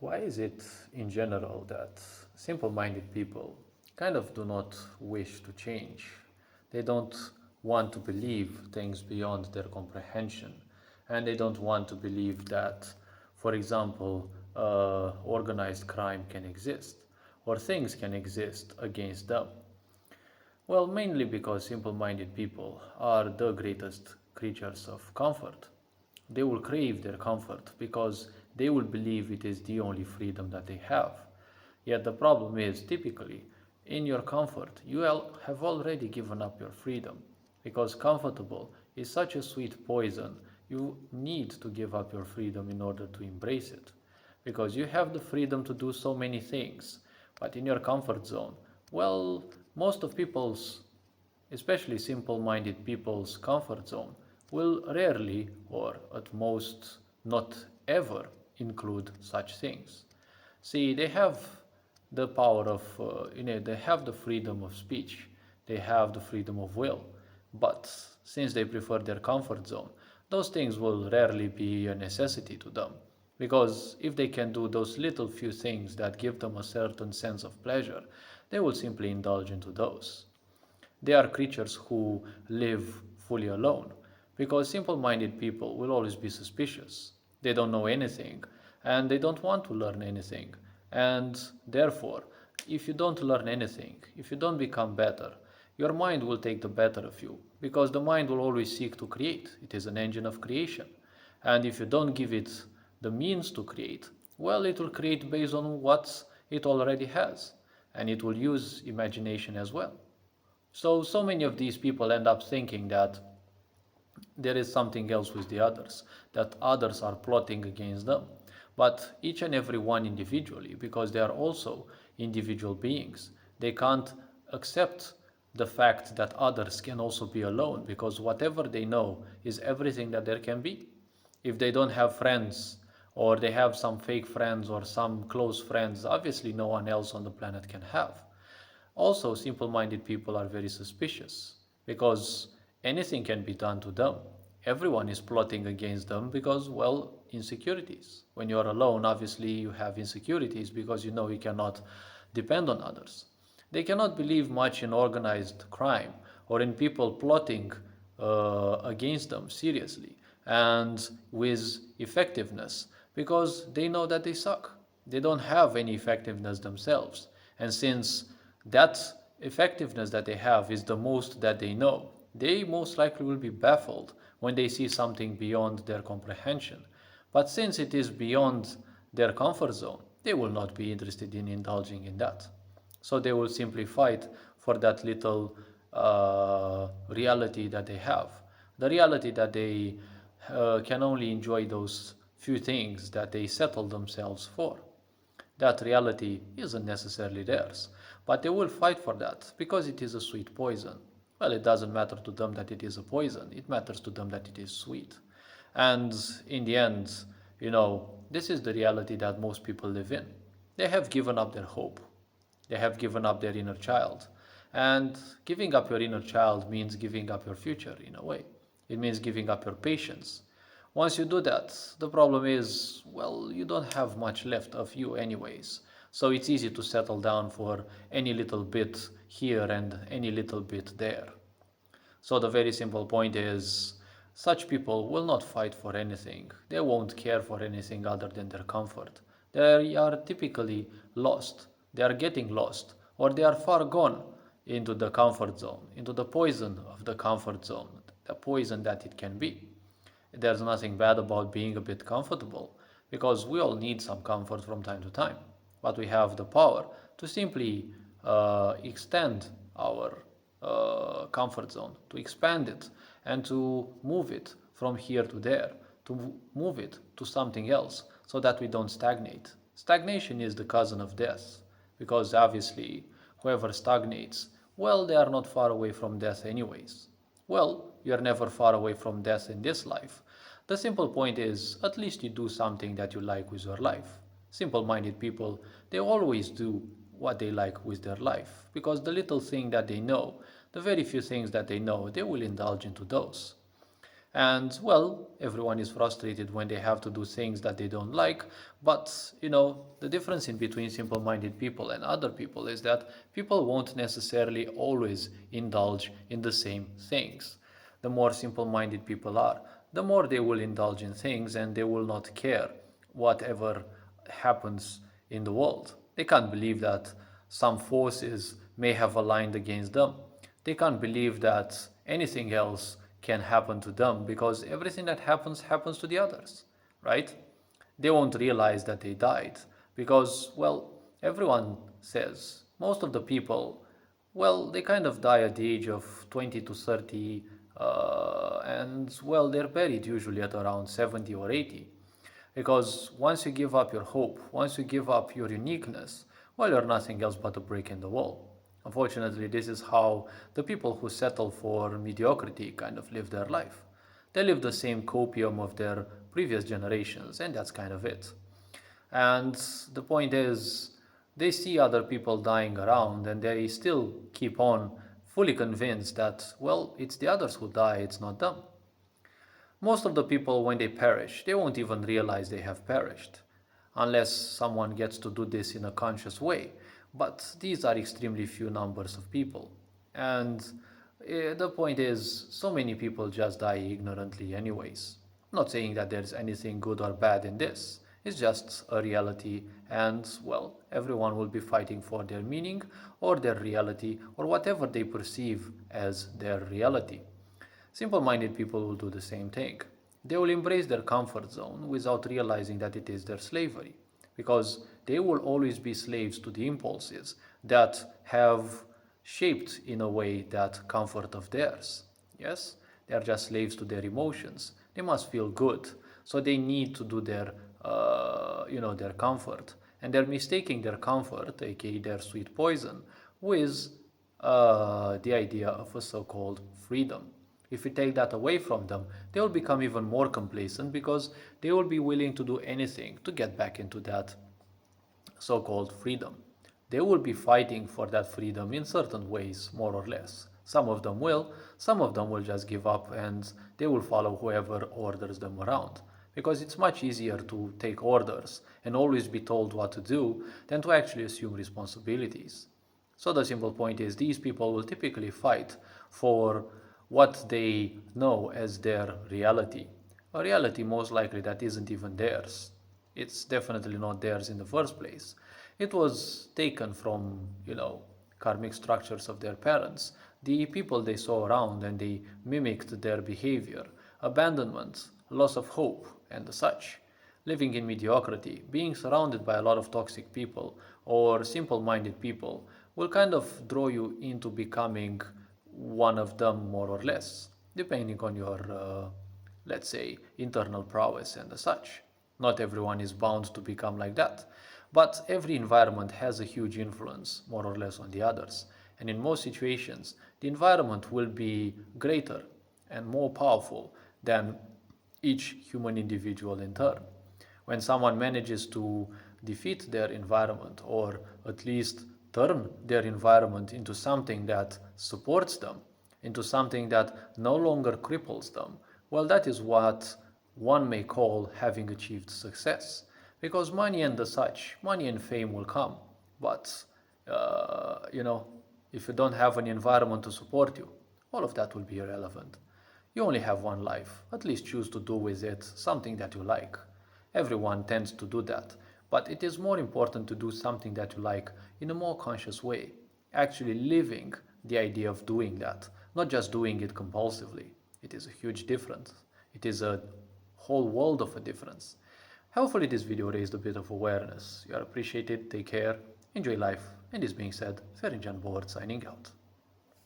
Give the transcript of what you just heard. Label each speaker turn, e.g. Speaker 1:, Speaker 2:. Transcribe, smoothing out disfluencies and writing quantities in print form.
Speaker 1: Why is it in general that simple minded people kind of do not wish to change? They don't want to believe things beyond their comprehension, and they don't want to believe that, for example, organized crime can exist or things can exist against them. Well, mainly because simple minded people are the greatest creatures of comfort. They will crave their comfort because they will believe it is the only freedom that they have. Yet the problem is, typically, in your comfort, you have already given up your freedom. Because comfortable is such a sweet poison, you need to give up your freedom in order to embrace it. Because you have the freedom to do so many things, but in your comfort zone, well, most of people's, especially simple minded people's comfort zone, will rarely, or at most not ever, include such things. See, they have the power of, they have the freedom of speech, they have the freedom of will, but since they prefer their comfort zone, those things will rarely be a necessity to them. Because if they can do those little few things that give them a certain sense of pleasure, they will simply indulge into those. They are creatures who live fully alone, because simple minded people will always be suspicious. They don't know anything, and they don't want to learn anything. And therefore, if you don't learn anything, if you don't become better, your mind will take the better of you, because the mind will always seek to create. It is an engine of creation. And if you don't give it the means to create, well, it will create based on what it already has, and it will use imagination as well. So many of these people end up thinking that there is something else with the others, that others are plotting against them. But each and every one individually, because they are also individual beings, they can't accept the fact that others can also be alone, because whatever they know is everything that there can be. If they don't have friends, or they have some fake friends or some close friends, obviously no one else on the planet can have. Also, simple minded people are very suspicious because anything can be done to them. Everyone is plotting against them because, well, insecurities. When you are alone, obviously you have insecurities because you know you cannot depend on others. They cannot believe much in organized crime or in people plotting against them seriously and with effectiveness because they know that they suck. They don't have any effectiveness themselves. And since that effectiveness that they have is the most that they know, they most likely will be baffled when they see something beyond their comprehension. But since it is beyond their comfort zone, they will not be interested in indulging in that. So they will simply fight for that little reality that they have. The reality that they can only enjoy those few things that they settle themselves for. That reality isn't necessarily theirs, but they will fight for that because it is a sweet poison. Well, it doesn't matter to them that it is a poison, it matters to them that it is sweet. And in the end, this is the reality that most people live in. They have given up their hope, they have given up their inner child. And giving up your inner child means giving up your future in a way. It means giving up your patience. Once you do that, the problem is, well, you don't have much left of you, anyways. So it's easy to settle down for any little bit here and any little bit there. So the very simple point is, such people will not fight for anything. They won't care for anything other than their comfort. They are typically lost. They are getting lost, or they are far gone into the comfort zone, into the poison of the comfort zone, the poison that it can be. There's nothing bad about being a bit comfortable, because we all need some comfort from time to time. But we have the power to simply extend our comfort zone, to expand it, and to move it from here to there, to move it to something else, so that we don't stagnate. Stagnation is the cousin of death, because obviously, whoever stagnates, well, they are not far away from death, anyways. Well, you're never far away from death in this life. The simple point is, at least you do something that you like with your life. Simple minded people, they always do what they like with their life, because the little thing that they know, the very few things that they know, they will indulge into those. And well, everyone is frustrated when they have to do things that they don't like. But the difference in between simple minded people and other people is that people won't necessarily always indulge in the same things. The more simple minded people are, the more they will indulge in things and they will not care whatever happens in the world. They can't believe that some forces may have aligned against them. They can't believe that anything else can happen to them because everything that happens to the others, right? They won't realize that they died because, well, everyone says, most of the people, well, they kind of die at the age of 20 to 30, and, well, they're buried usually at around 70 or 80. Because once you give up your hope, once you give up your uniqueness, well, you're nothing else but a brick in the wall. Unfortunately, this is how the people who settle for mediocrity kind of live their life. They live the same copium of their previous generations, and that's kind of it. And the point is, they see other people dying around and they still keep on fully convinced that, well, it's the others who die, it's not them. Most of the people, when they perish, they won't even realize they have perished, unless someone gets to do this in a conscious way. But these are extremely few numbers of people. And the point is, so many people just die ignorantly, anyways. I'm not saying that there's anything good or bad in this. It's just a reality, and well, everyone will be fighting for their meaning or their reality or whatever they perceive as their reality. Simple minded people will do the same thing. They will embrace their comfort zone without realizing that it is their slavery, because they will always be slaves to the impulses that have shaped in a way that comfort of theirs. Yes, they are just slaves to their emotions. They must feel good, so they need to do their comfort, and they're mistaking their comfort, aka their sweet poison, with the idea of a so-called freedom. If you take that away from them, they will become even more complacent because they will be willing to do anything to get back into that so called freedom. They will be fighting for that freedom in certain ways, more or less. Some of them will, some of them will just give up and they will follow whoever orders them around. Because it's much easier to take orders and always be told what to do than to actually assume responsibilities. So the simple point is these people will typically fight for what they know as their reality. A reality most likely that isn't even theirs. It's definitely not theirs in the first place. It was taken from, karmic structures of their parents, the people they saw around and they mimicked their behavior, abandonment, loss of hope, and such. Living in mediocrity, being surrounded by a lot of toxic people or simple minded people will kind of draw you into becoming one of them more or less, depending on your, let's say, internal prowess and such. Not everyone is bound to become like that, but every environment has a huge influence, more or less, on the others. And in most situations, the environment will be greater and more powerful than each human individual in turn. When someone manages to defeat their environment or at least turn their environment into something that supports them, into something that no longer cripples them, well, that is what one may call having achieved success. Because money and the such, money and fame will come, but if you don't have an environment to support you, all of that will be irrelevant. You only have one life. At least choose to do with it something that you like. Everyone tends to do that, but it is more important to do something that you like in a more conscious way, actually living the idea of doing that, not just doing it compulsively. It is a huge difference. It is a whole world of a difference. Hopefully this video raised a bit of awareness. You are appreciated, take care, enjoy life, and this being said, Ferinjan Board signing out.